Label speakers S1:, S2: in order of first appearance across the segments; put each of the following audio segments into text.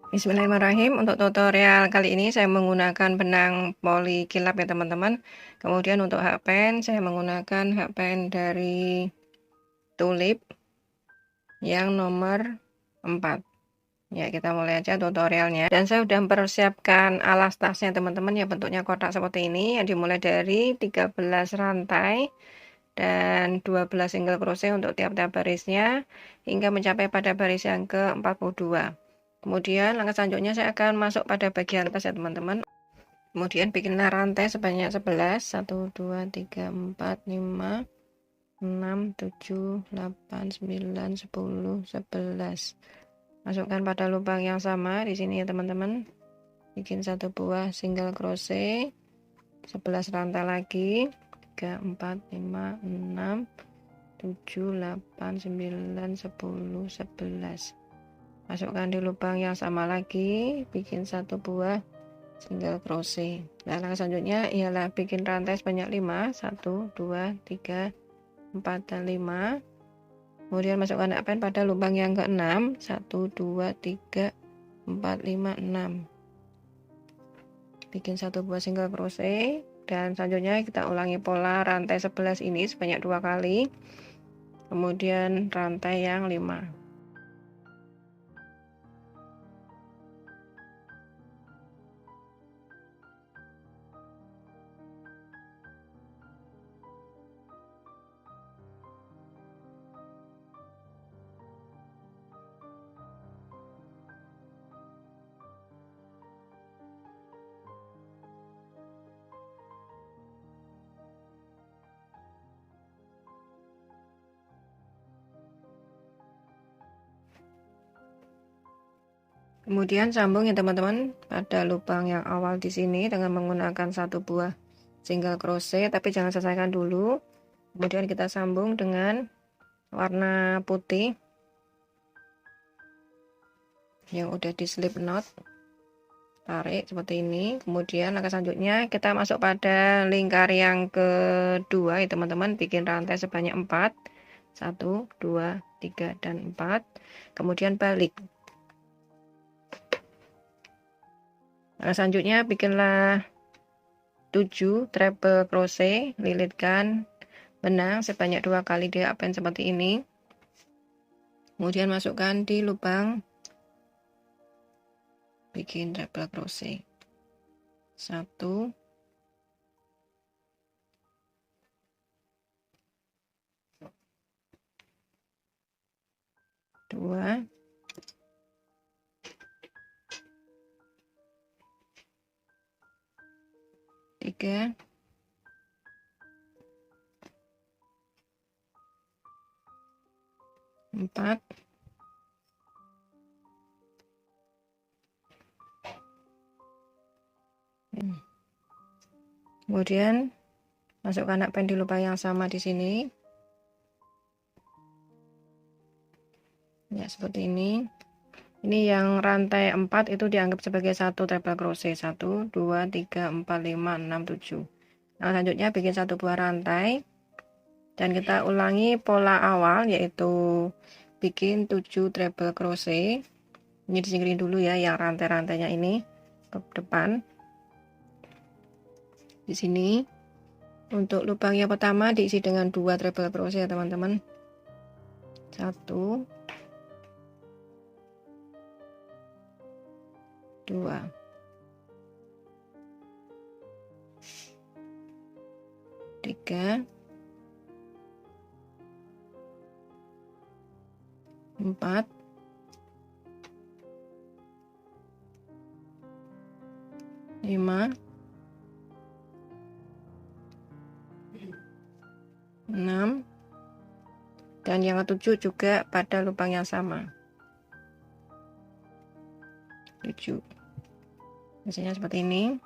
S1: Bismillahirrahmanirrahim. Untuk tutorial kali ini saya menggunakan benang poli kilap ya teman-teman. Kemudian untuk hakpen saya menggunakan hakpen dari Tulip yang nomor 4. Ya, kita mulai aja tutorialnya. Dan saya sudah mempersiapkan alas tasnya teman-teman ya, bentuknya kotak seperti ini yang dimulai dari 13 rantai dan 12 single crochet untuk tiap-tiap barisnya hingga mencapai pada baris yang ke-42. Kemudian langkah selanjutnya saya akan masuk pada bagian atas ya teman-teman. Kemudian bikinlah rantai sebanyak 11, 1 2 3 4 5 6 7 8 9 10 11. Masukkan pada lubang yang sama di sini ya teman-teman. Bikin satu buah single crochet, 11 rantai lagi, 3 4 5 6 7 8 9 10 11. Masukkan di lubang yang sama lagi, bikin satu buah single crochet. Nah, langkah selanjutnya ialah bikin rantai sebanyak 5, 1 2 3 4 dan 5. Kemudian masukkan hakpen pada lubang yang ke-6, 1 2 3 4 5 6. Bikin satu buah single crochet dan selanjutnya kita ulangi pola rantai 11 ini sebanyak 2 kali. Kemudian rantai yang 5. Kemudian sambung ya teman-teman pada lubang yang awal di sini dengan menggunakan satu buah single crochet, tapi jangan selesaikan dulu. Kemudian kita sambung dengan warna putih yang udah di slip knot, tarik seperti ini. Kemudian langkah selanjutnya kita masuk pada lingkar yang kedua ya teman-teman, bikin rantai sebanyak 4, 1 2 3 dan 4. Kemudian balik. Nah, selanjutnya bikinlah 7 treble crochet, lilitkan benang sebanyak 2 kali di hakpen seperti ini. Kemudian masukkan di lubang, bikin treble crochet. 1 2 3 4 kemudian masukkan hakpen di lubang yang sama di sini ya, seperti ini. Ini yang rantai 4 itu dianggap sebagai satu treble crochet. 1 2 3 4 5 6 7. Nah, selanjutnya bikin satu buah rantai dan kita ulangi pola awal, yaitu bikin 7 treble crochet. Ini disingkirin dulu ya yang rantai-rantainya ini ke depan. Di sini untuk lubang yang pertama diisi dengan 2 treble crochet ya teman-teman. 1 2 3 4 5 6 dan yang ke-7 juga pada lubang yang sama. 7 biasanya seperti ini,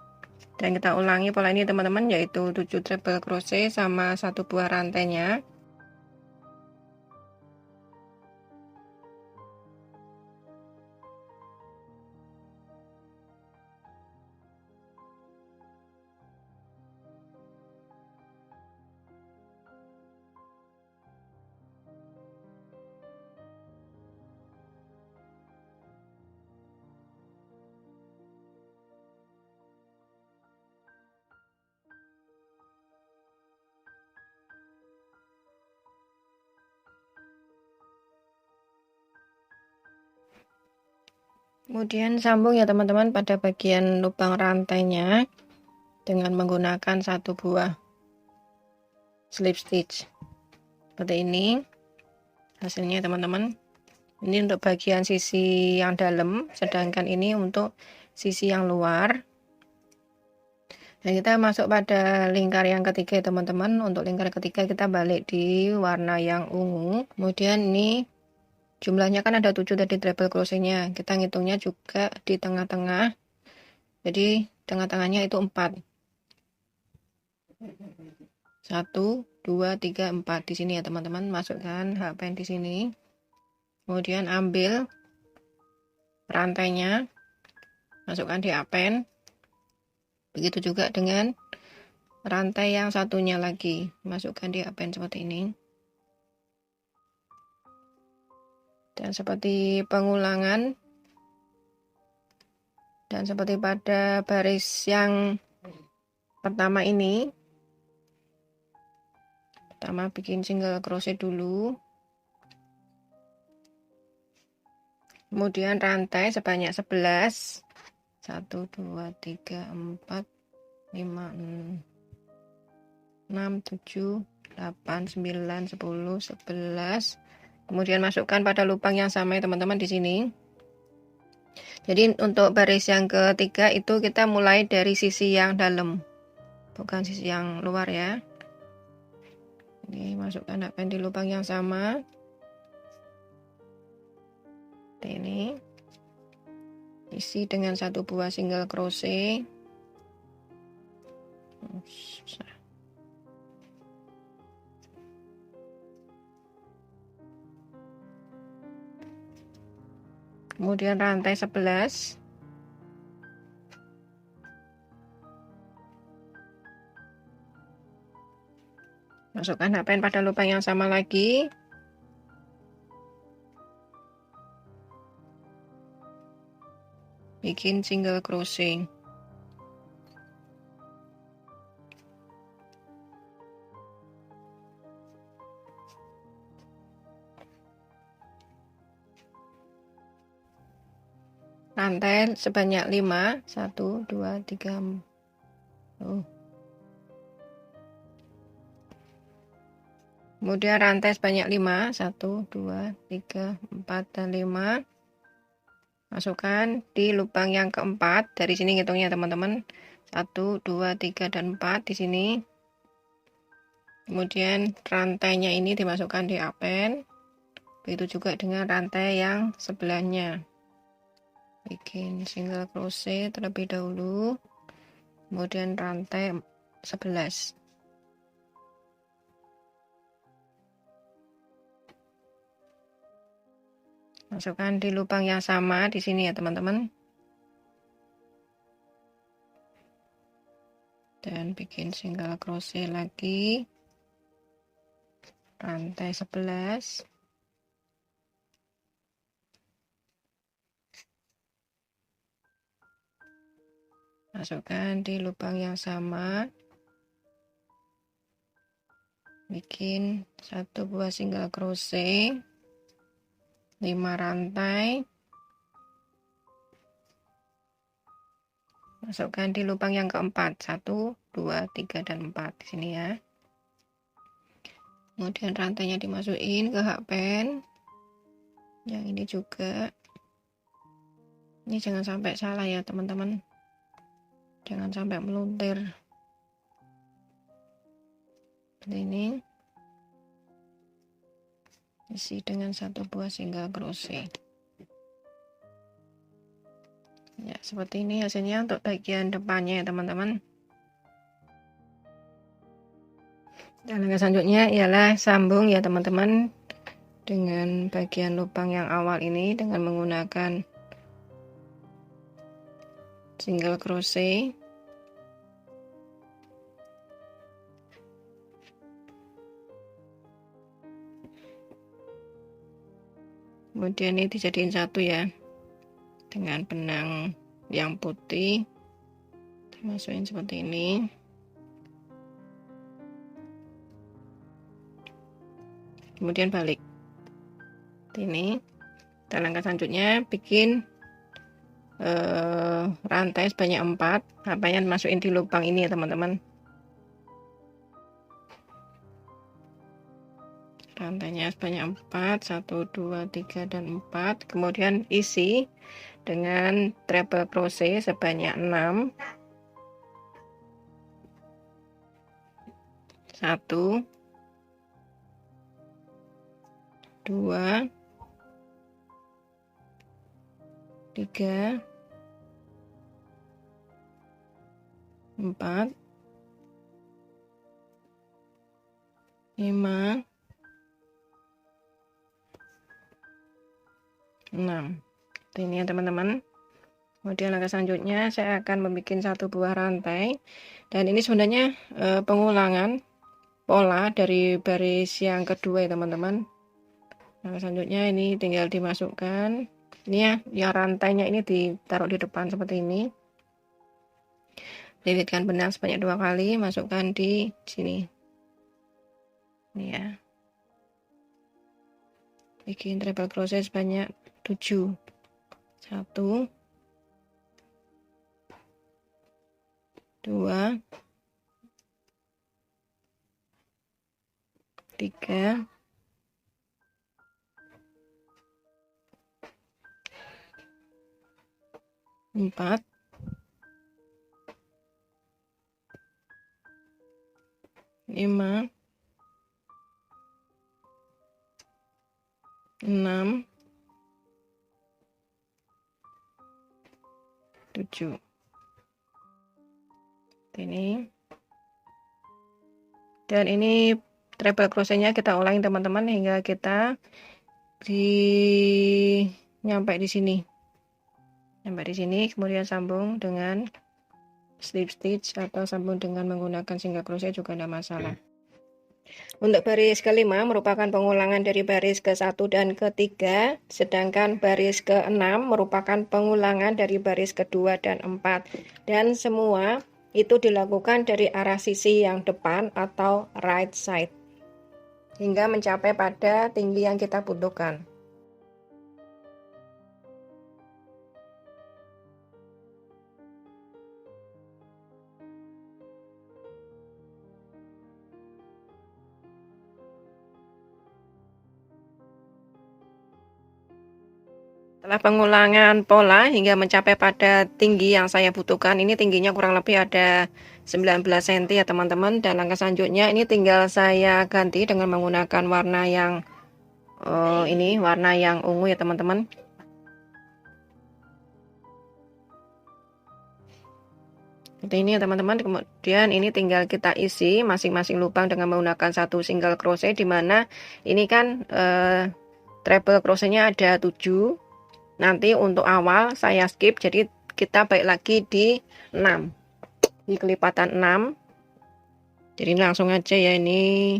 S1: dan kita ulangi pola ini teman-teman, yaitu 7 treble crochet sama satu buah rantainya. Kemudian sambung ya teman-teman pada bagian lubang rantainya dengan menggunakan satu buah slip stitch seperti ini hasilnya teman-teman. Ini untuk bagian sisi yang dalam, sedangkan ini untuk sisi yang luar. Dan kita masuk pada lingkar yang ketiga ya teman-teman. Untuk lingkar ketiga kita balik di warna yang ungu. Kemudian ini jumlahnya kan ada 7 tadi treble crochetnya. Kita ngitungnya juga di tengah-tengah. Jadi tengah-tengahnya itu 4. 1, 2, 3, 4 di sini ya teman-teman. Masukkan hakpen di sini. Kemudian ambil rantainya, masukkan di hakpen. Begitu juga dengan rantai yang satunya lagi, masukkan di hakpen seperti ini. Dan seperti pengulangan, dan seperti pada baris yang pertama ini, pertama bikin single crochet dulu, kemudian rantai sebanyak 11, 1, 2, 3, 4, 5, 6, 7, 8, 9, 10, 11. Kemudian masukkan pada lubang yang sama ya teman-teman di sini. Jadi untuk baris yang ketiga itu kita mulai dari sisi yang dalam, bukan sisi yang luar ya. Ini masukkan hakpen di lubang yang sama. Ini isi dengan satu buah single crochet. Kemudian rantai 11. Masukkan hakpen pada lubang yang sama lagi. Bikin single crochet. Rantai sebanyak 5, 1, 2, 3. Kemudian rantai sebanyak 5, 1, 2, 3, 4, dan 5. Masukkan di lubang yang keempat. Dari sini hitungnya teman-teman. 1, 2, 3, dan 4 di sini. Kemudian rantainya ini dimasukkan di hakpen. Begitu juga dengan rantai yang sebelahnya. Bikin single crochet terlebih dahulu. Kemudian rantai 11. Masukkan di lubang yang sama di sini ya teman-teman. Dan bikin single crochet lagi. Rantai 11. Masukkan di lubang yang sama. Bikin satu buah single crochet. 5 rantai. Masukkan di lubang yang keempat. 1, 2, 3, dan 4 di sini ya. Kemudian rantainya dimasukin ke hakpen. Yang ini juga. Ini jangan sampai salah ya teman-teman. Jangan sampai meluntir. Seperti ini. Isi dengan satu buah single crochet. Ya, seperti ini hasilnya untuk bagian depannya ya teman-teman. Dan langkah selanjutnya ialah sambung ya teman-teman dengan bagian lubang yang awal ini dengan menggunakan single crochet. Kemudian ini dijadiin satu ya dengan benang yang putih, dimasukin seperti ini. Kemudian balik ini. Dan langkah selanjutnya bikin rantai sebanyak 4, HP-nya masukin di lubang ini ya teman-teman. Rantainya sebanyak 4, 1 2 3 dan 4. Kemudian isi dengan treble crochet sebanyak 6. 1 2 3 4 5 6. Ini ya teman-teman. Kemudian langkah selanjutnya saya akan membuat satu buah rantai, dan ini sebenarnya pengulangan pola dari baris yang kedua ya teman-teman. Langkah selanjutnya ini tinggal dimasukkan, ini ya, yang rantainya ini ditaruh di depan seperti ini. Lilitkan benang sebanyak 2 kali, masukkan di sini. Ini ya. Bikin treble crochet sebanyak 7. 1 2 3 4 5 6 7. Ini, dan ini treble crochetnya kita ulangi teman-teman hingga kita nyampe di sini. Sampai di sini, kemudian sambung dengan slip stitch atau sambung dengan menggunakan single crochet juga tidak masalah. Untuk baris kelima merupakan pengulangan dari baris ke-1 dan ke-3, sedangkan baris ke-6 merupakan pengulangan dari baris kedua dan 4. Dan semua itu dilakukan dari arah sisi yang depan atau right side hingga mencapai pada tinggi yang kita butuhkan. Setelah pengulangan pola hingga mencapai pada tinggi yang saya butuhkan, ini tingginya kurang lebih ada 19 cm ya teman-teman. Dan langkah selanjutnya ini tinggal saya ganti dengan menggunakan warna yang ini warna yang ungu ya teman-teman. Seperti ini ya teman-teman. Kemudian ini tinggal kita isi masing-masing lubang dengan menggunakan satu single crochet, dimana ini kan treble crochetnya ada 7. Nanti untuk awal saya skip, jadi kita balik lagi di 6, di kelipatan 6. Jadi langsung aja ya, ini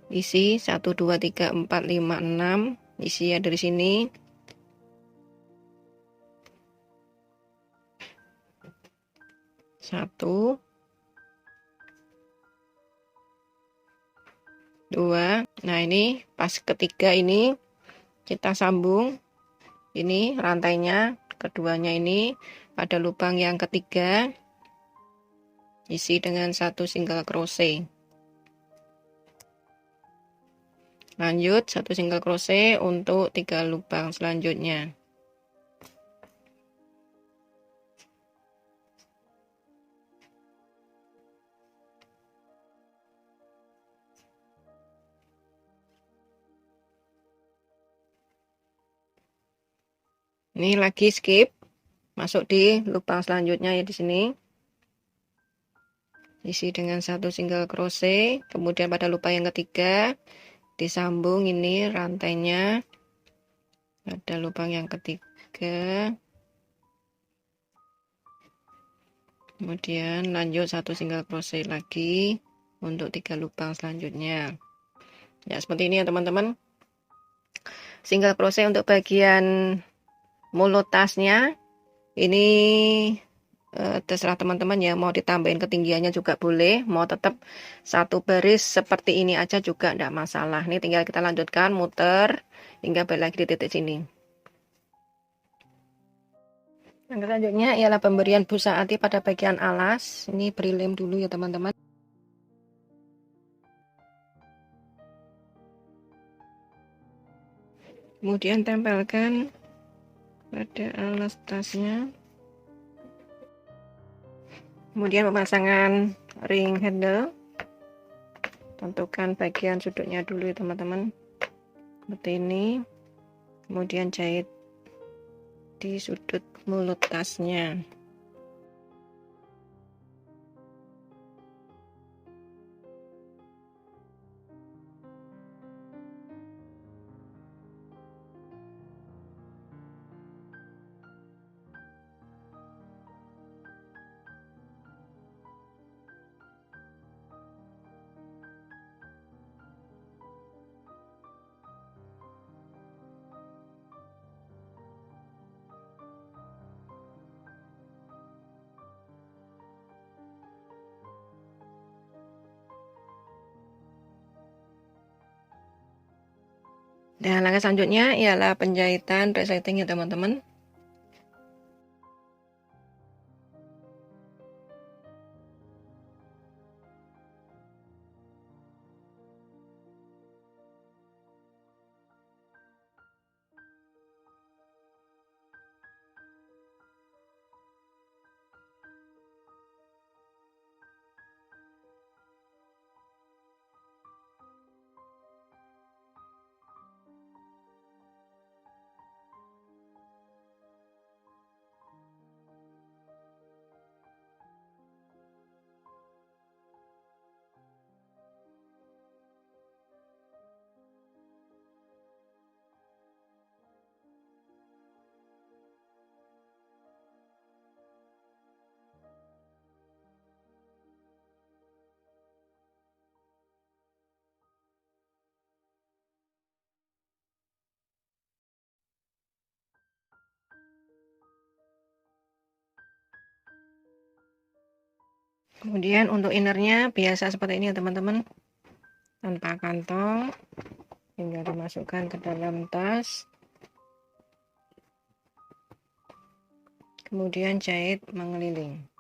S1: isi 1 2 3 4 5 6, isi ya dari sini. Satu, 2. Nah ini pas ketiga ini kita sambung ini rantainya, keduanya ini pada lubang yang ketiga, isi dengan satu single crochet. Lanjut satu single crochet untuk 3 lubang selanjutnya. Ini lagi skip, masuk di lubang selanjutnya ya di sini. Isi dengan satu single crochet, kemudian pada lubang yang ketiga disambung ini rantainya. Ada lubang yang ketiga. Kemudian lanjut satu single crochet lagi untuk 3 lubang selanjutnya. Ya, seperti ini ya teman-teman. Single crochet untuk bagian mulut tasnya ini terserah teman-teman ya, mau ditambahin ketinggiannya juga boleh, mau tetap satu baris seperti ini aja juga tidak masalah. Ini tinggal kita lanjutkan muter hingga balik lagi di titik sini. Langkah selanjutnya ialah pemberian busa ati pada bagian alas. Ini beri lem dulu ya teman-teman. Kemudian tempelkan pada alas tasnya. Kemudian pemasangan ring handle, tentukan bagian sudutnya dulu ya teman-teman, seperti ini. Kemudian jahit di sudut mulut tasnya. Dan langkah selanjutnya ialah penjahitan resleting ya teman-teman. Kemudian untuk innernya biasa seperti ini ya teman-teman, tanpa kantong, tinggal dimasukkan ke dalam tas. Kemudian jahit mengeliling.